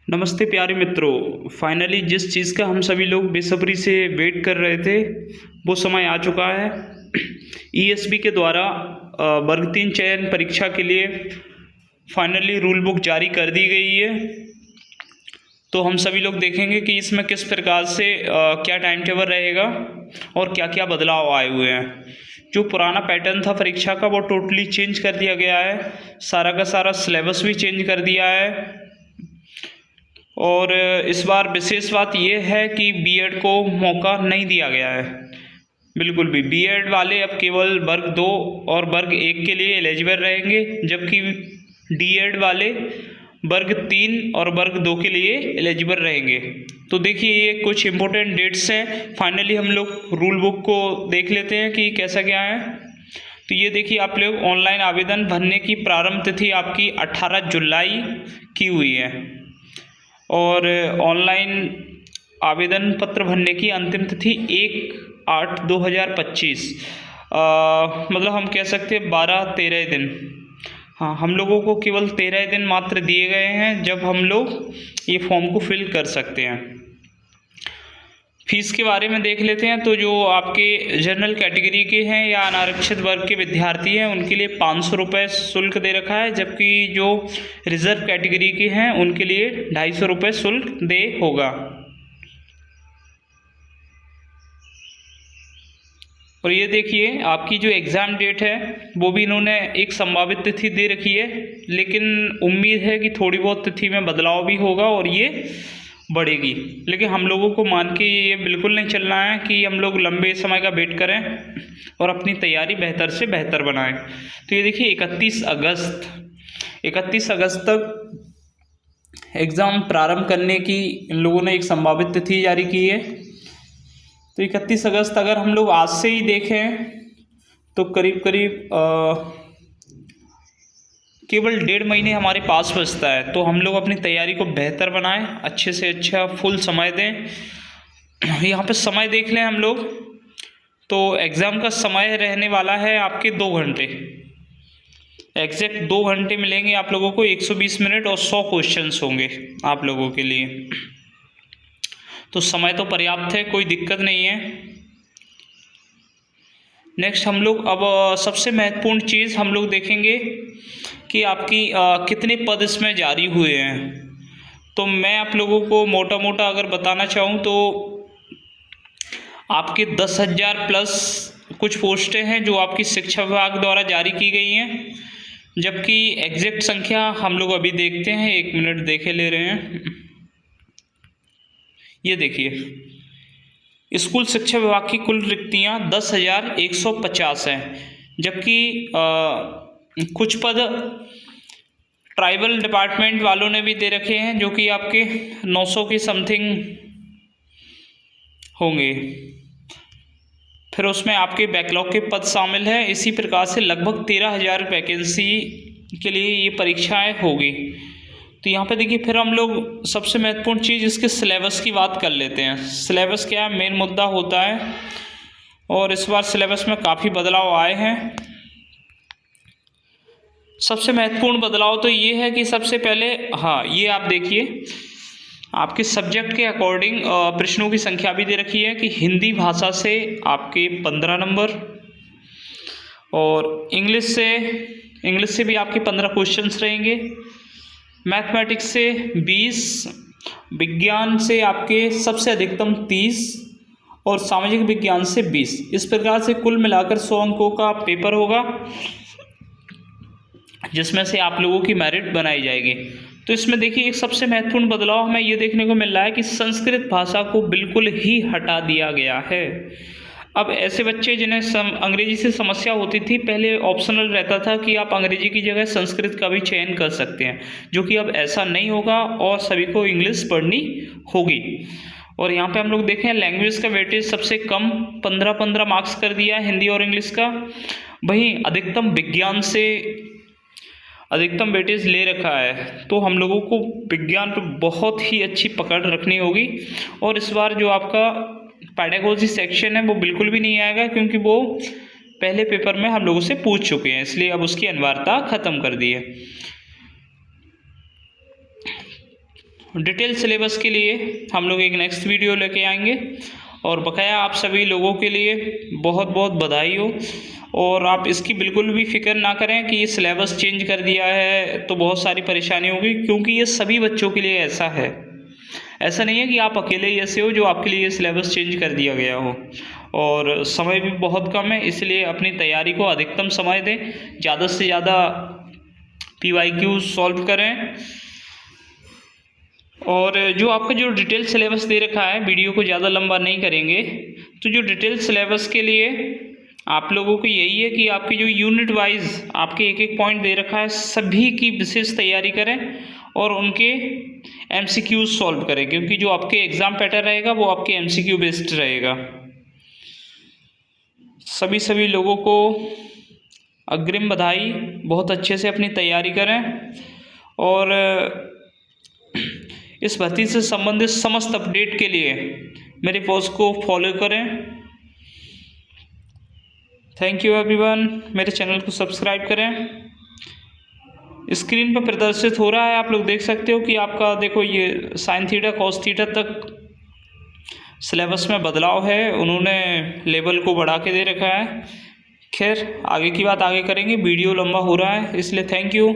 नमस्ते प्यारे मित्रों। फाइनली जिस चीज़ का हम सभी लोग बेसब्री से वेट कर रहे थे वो समय आ चुका है। ईएसबी के द्वारा वर्ग 3 चयन परीक्षा के लिए फाइनली रूल बुक जारी कर दी गई है। तो हम सभी लोग देखेंगे कि इसमें किस प्रकार से क्या टाइम टेबल रहेगा और क्या क्या बदलाव आए हुए हैं। जो पुराना पैटर्न था परीक्षा का वो टोटली चेंज कर दिया गया है। सारा का सारा सिलेबस भी चेंज कर दिया है। और इस बार विशेष बात यह है कि बीएड को मौका नहीं दिया गया है बिल्कुल भी। बीएड वाले अब केवल वर्ग 2 और वर्ग 1 के लिए एलिजिबल रहेंगे, जबकि डीएड वाले वर्ग 3 और वर्ग 2 के लिए एलिजिबल रहेंगे। तो देखिए ये कुछ इम्पोर्टेंट डेट्स हैं। फाइनली हम लोग रूल बुक को देख लेते हैं कि कैसा क्या है। तो ये देखिए आप लोग ऑनलाइन आवेदन भरने की प्रारंभ तिथि आपकी 18 जुलाई की हुई है और ऑनलाइन आवेदन पत्र भरने की अंतिम तिथि 1/8/2025 मतलब हम कह सकते हैं 12-13 दिन। हाँ, हम लोगों को केवल 13 दिन मात्र दिए गए हैं जब हम लोग ये फॉर्म को फिल कर सकते हैं। फीस के बारे में देख लेते हैं। तो जो आपके जनरल कैटेगरी के हैं या अनारक्षित वर्ग के विद्यार्थी हैं उनके लिए 500 रुपये शुल्क दे रखा है, जबकि जो रिजर्व कैटेगरी के हैं उनके लिए 250 रुपये शुल्क दे होगा। और ये देखिए आपकी जो एग्ज़ाम डेट है वो भी इन्होंने एक संभावित तिथि दे रखी है, लेकिन उम्मीद है कि थोड़ी बहुत तिथि में बदलाव भी होगा और ये बढ़ेगी। लेकिन हम लोगों को मान के ये बिल्कुल नहीं चलना है कि हम लोग लंबे समय का वेट करें और अपनी तैयारी बेहतर से बेहतर बनाएं। तो ये देखिए 31 अगस्त तक एग्ज़ाम प्रारंभ करने की इन लोगों ने एक संभावित तिथि जारी की है। तो 31 अगस्त अगर हम लोग आज से ही देखें तो करीब करीब केवल 1.5 महीने हमारे पास बचता है। तो हम लोग अपनी तैयारी को बेहतर बनाएं, अच्छे से अच्छा फुल समय दें। यहाँ पे समय देख लें हम लोग तो एग्ज़ाम का समय रहने वाला है आपके 2 घंटे। एग्जैक्ट 2 घंटे मिलेंगे आप लोगों को, 120 मिनट और 100 क्वेश्चंस होंगे आप लोगों के लिए। तो समय तो पर्याप्त है, कोई दिक्कत नहीं है। नेक्स्ट हम लोग अब सबसे महत्वपूर्ण चीज़ हम लोग देखेंगे कि आपकी कितने पद इसमें जारी हुए हैं। तो मैं आप लोगों को मोटा मोटा अगर बताना चाहूँ तो आपके 10,000 प्लस कुछ पोस्टें हैं जो आपकी शिक्षा विभाग द्वारा जारी की गई हैं, जबकि एग्जैक्ट संख्या हम लोग अभी देखते हैं। 1 मिनट देखे ले रहे हैं। ये देखिए स्कूल शिक्षा विभाग की कुल रिक्तियाँ 10,150 हैं, जबकि कुछ पद ट्राइबल डिपार्टमेंट वालों ने भी दे रखे हैं जो कि आपके 900 के समथिंग होंगे। फिर उसमें आपके बैकलॉग के पद शामिल हैं। इसी प्रकार से लगभग 13,000 वैकेंसी के लिए ये परीक्षाएं होगी। तो यहाँ पे देखिए फिर हम लोग सबसे महत्वपूर्ण चीज़ इसके सिलेबस की बात कर लेते हैं। सिलेबस क्या है, मेन मुद्दा होता है, और इस बार सिलेबस में काफ़ी बदलाव आए हैं। सबसे महत्वपूर्ण बदलाव तो ये है कि सबसे पहले ये आप देखिए आपके सब्जेक्ट के अकॉर्डिंग प्रश्नों की संख्या भी दे रखी है कि हिंदी भाषा से आपके 15 नंबर और इंग्लिश से भी आपके 15 क्वेश्चंस रहेंगे, मैथमेटिक्स से 20, विज्ञान से आपके सबसे अधिकतम 30 और सामाजिक विज्ञान से 20। इस प्रकार से कुल मिलाकर 100 अंकों का पेपर होगा जिसमें से आप लोगों की मेरिट बनाई जाएगी। तो इसमें देखिए एक सबसे महत्वपूर्ण बदलाव हमें ये देखने को मिल रहा है कि संस्कृत भाषा को बिल्कुल ही हटा दिया गया है। अब ऐसे बच्चे जिन्हें अंग्रेजी से समस्या होती थी, पहले ऑप्शनल रहता था कि आप अंग्रेजी की जगह संस्कृत का भी चयन कर सकते हैं, जो कि अब ऐसा नहीं होगा और सभी को इंग्लिश पढ़नी होगी। और यहाँ पे हम लोग देखें लैंग्वेज का वेटेज सबसे कम 15-15 मार्क्स कर दिया है हिंदी और इंग्लिश का। वहीं अधिकतम विज्ञान से अधिकतम वेटेज ले रखा है। तो हम लोगों को विज्ञान पर बहुत ही अच्छी पकड़ रखनी होगी। और इस बार जो आपका पेडागोजी सेक्शन है वो बिल्कुल भी नहीं आएगा, क्योंकि वो पहले पेपर में हम लोगों से पूछ चुके हैं, इसलिए अब उसकी अनिवार्यता ख़त्म कर दी है। डिटेल सिलेबस के लिए हम लोग एक नेक्स्ट वीडियो लेके आएंगे। और बकाया आप सभी लोगों के लिए बहुत बहुत बधाई हो, और आप इसकी बिल्कुल भी फिक्र ना करें कि ये सिलेबस चेंज कर दिया है तो बहुत सारी परेशानी होगी, क्योंकि ये सभी बच्चों के लिए ऐसा है। ऐसा नहीं है कि आप अकेले ही ऐसे हो जो आपके लिए सिलेबस चेंज कर दिया गया हो। और समय भी बहुत कम है, इसलिए अपनी तैयारी को अधिकतम समय दें, ज़्यादा से ज़्यादा PYQ सॉल्व करें। और जो आपका जो डिटेल सिलेबस दे रखा है, वीडियो को ज़्यादा लंबा नहीं करेंगे, तो जो डिटेल सिलेबस के लिए आप लोगों को यही है कि आपकी जो यूनिट वाइज आपके एक एक पॉइंट दे रखा है, सभी की विशेष तैयारी करें और उनके MCQ सॉल्व करें, क्योंकि जो आपके एग्ज़ाम पैटर्न रहेगा वो आपके MCQ बेस्ड रहेगा। सभी लोगों को अग्रिम बधाई, बहुत अच्छे से अपनी तैयारी करें और इस भर्ती से संबंधित समस्त अपडेट के लिए मेरे पोस्ट को फॉलो करें। Thank you everyone. मेरे चैनल को सब्सक्राइब करें। स्क्रीन पर प्रदर्शित हो रहा है, आप लोग देख सकते हो कि आपका देखो ये साइन थीटा कॉस थीटा तक सिलेबस में बदलाव है, उन्होंने लेवल को बढ़ा के दे रखा है। खैर आगे की बात आगे करेंगे, वीडियो लंबा हो रहा है, इसलिए थैंक यू।